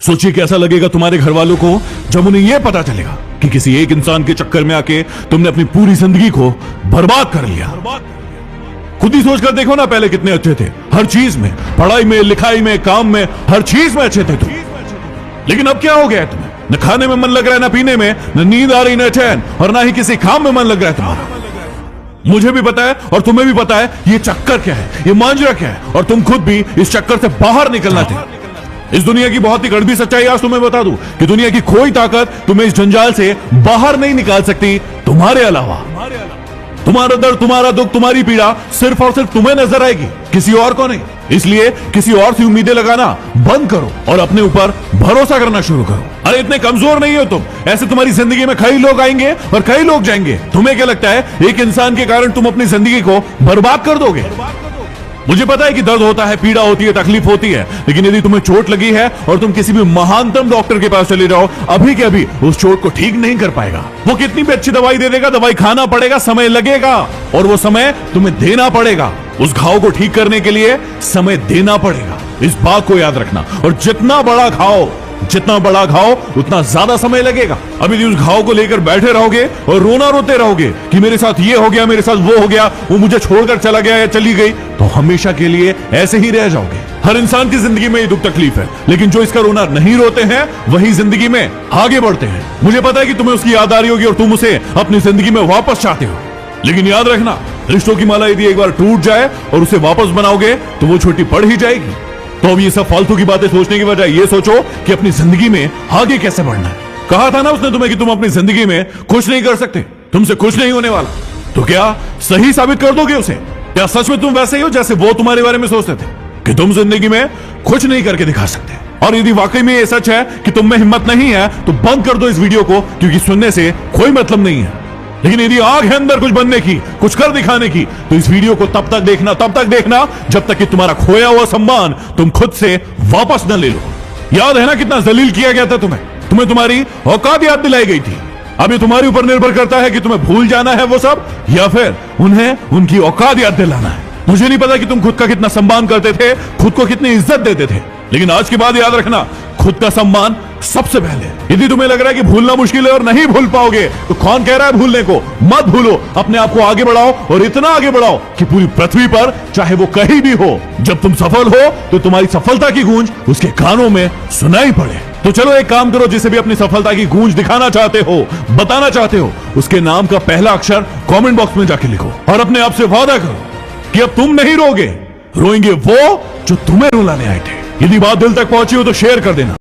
सोचिए कैसा लगेगा तुम्हारे घर वालों को जब उन्हें यह पता चलेगा कि किसी एक इंसान के चक्कर में आके तुमने अपनी पूरी जिंदगी को बर्बाद कर लिया। खुद ही सोचकर देखो ना, पहले कितने अच्छे थे, हर चीज में, पढ़ाई में, लिखाई में, काम में, हर चीज में अच्छे थे तुम। लेकिन अब क्या हो गया है तुम्हें? न खाने में मन लग रहा है, न पीने में, न नींद आ रही, न चैन, और ना ही किसी काम में मन लग रहा है तुम्हारा। मुझे भी पता है और तुम्हें भी पता है ये चक्कर क्या है, ये मांजरा क्या है, और तुम खुद भी इस चक्कर से बाहर निकलना थे। इस दुनिया की बहुत ही कड़वी सच्चाई आज तुम्हें बता दूं कि दुनिया की कोई ताकत तुम्हें इस जंजाल से बाहर नहीं निकाल सकती तुम्हारे अलावा। तुम्हारा दर्द, तुम्हारा दुख, तुम्हारी पीड़ा सिर्फ और सिर्फ तुम्हें नजर आएगी, किसी और को नहीं। इसलिए किसी और से उम्मीदें लगाना बंद करो और अपने ऊपर भरोसा करना शुरू करो। अरे इतने कमजोर नहीं हो तुम, ऐसे तुम्हारी जिंदगी में कई लोग आएंगे और कई लोग जाएंगे। तुम्हें क्या लगता है एक इंसान के कारण तुम अपनी जिंदगी को बर्बाद कर दोगे? मुझे पता है कि दर्द होता है, पीड़ा होती है, तकलीफ होती है, लेकिन यदि तुम्हें चोट लगी है और तुम किसी भी महानतम डॉक्टर के पास चले जाओ, अभी के अभी उस चोट को ठीक नहीं कर पाएगा। वो कितनी भी अच्छी दवाई दे देगा, दवाई खाना पड़ेगा, समय लगेगा, और वो समय तुम्हें देना पड़ेगा। उस घाव को ठीक करने के लिए समय देना पड़ेगा, इस बात को याद रखना। और जितना बड़ा घाव उतना ज्यादा समय लगेगा। अभी उस घाव को लेकर बैठे रहोगे और रोना रोते रहोगे कि मेरे साथ ये हो गया, मेरे साथ वो हो गया, वो मुझे छोड़कर चला गया या चली गई, तो हमेशा के लिए ऐसे ही रह जाओगे। हर इंसान की जिंदगी में ये दुख तकलीफ है, लेकिन जो इसका रोना नहीं रोते हैं वही जिंदगी में आगे बढ़ते हैं। मुझे पता है कि तुम्हें उसकी याद आ रही होगी और तुम उसे अपनी जिंदगी में वापस चाहते हो, लेकिन याद रखना, रिश्तों की माला यदि एक बार टूट जाए और उसे वापस बनाओगे तो वो छोटी पड़ ही जाएगी। तो अब ये सब फालतू की बातें सोचने की बजाय ये सोचो कि अपनी जिंदगी में आगे कैसे बढ़ना है। कहा था ना उसने तुम्हें कि तुम अपनी जिंदगी में कुछ नहीं कर सकते, तुमसे कुछ नहीं होने वाला। तो क्या सही साबित कर दोगे उसे? क्या सच में तुम वैसे ही हो जैसे वो तुम्हारे बारे में सोचते थे कि तुम जिंदगी में कुछ नहीं करके दिखा सकते? और यदि वाकई में ये सच है कि तुम में हिम्मत नहीं है तो बंद कर दो इस वीडियो को, क्योंकि सुनने से कोई मतलब नहीं है। लेकिन यदि आग है अंदर कुछ बनने की, कुछ कर दिखाने की, तो इस वीडियो को तब तक देखना जब तक कि तुम्हारा खोया हुआ सम्मान तुम खुद से वापस न ले लो। याद है ना कितना जलील किया गया था तुम्हें तुम्हारी औकात याद दिलाई गई थी। अब ये तुम्हारे ऊपर निर्भर करता है कि तुम्हें भूल जाना है वो सब, या फिर उन्हें उनकी औकात याद दिलाना है। मुझे नहीं पता कि तुम खुद का कितना सम्मान करते थे, खुद को कितनी इज्जत देते थे, लेकिन आज के बाद याद रखना, खुद का सम्मान सबसे पहले। यदि तुम्हें लग रहा है कि भूलना मुश्किल है और नहीं भूल पाओगे, तो कौन कह रहा है भूलने को? मत भूलो, अपने आप को आगे बढ़ाओ, और इतना आगे बढ़ाओ कि पूरी पृथ्वी पर, चाहे वो कहीं भी हो, जब तुम सफल हो तो तुम्हारी सफलता की गूंज उसके कानों में सुनाई पड़े। तो चलो एक काम करो, जिसे भी अपनी सफलता की गूंज दिखाना चाहते हो, बताना चाहते हो, उसके नाम का पहला अक्षर कमेंट बॉक्स में जाके लिखो और अपने आप से वादा करो कि अब तुम नहीं रोगे, रोएंगे वो जो तुम्हें रुलाने आए थे। यदि बात दिल तक पहुंची हो तो शेयर कर देना,